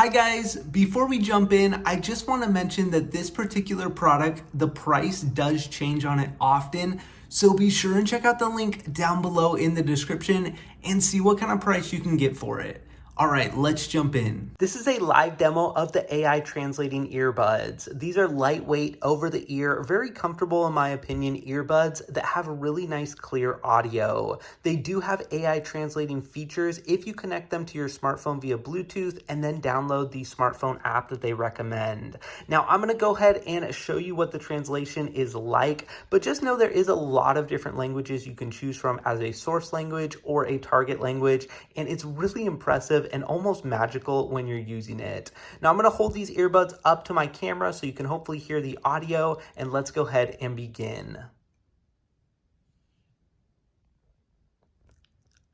Hi guys, before we jump in, I just want to mention that this particular product, the price does change on it often. So be sure and check out the link down below in the description and see what kind of price you can get for it. All right, let's jump in. This is a live demo of the AI translating earbuds. These are lightweight, over the ear, very comfortable in my opinion earbuds that have really nice clear audio. They do have AI translating features if you connect them to your smartphone via Bluetooth and then download the smartphone app that they recommend. Now I'm gonna go ahead and show you what the translation is like, but just know there is a lot of different languages you can choose from as a source language or a target language, and it's really impressive and almost magical when you're using it. Now I'm gonna hold these earbuds up to my camera so you can hopefully hear the audio, and let's go ahead and begin.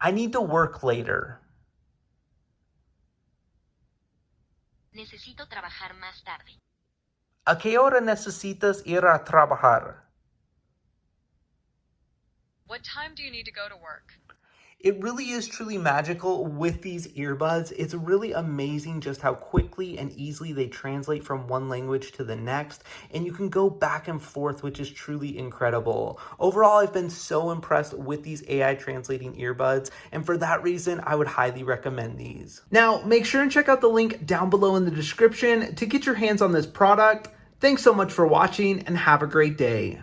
I need to work later. Necesito trabajar más tarde. ¿A qué hora necesitas ir a trabajar? What time do you need to go to work? It really is truly magical with these earbuds. It's really amazing just how quickly and easily they translate from one language to the next, and you can go back and forth, which is truly incredible. Overall, I've been so impressed with these AI translating earbuds, and for that reason, I would highly recommend these. Now, make sure and check out the link down below in the description to get your hands on this product. Thanks so much for watching, and have a great day.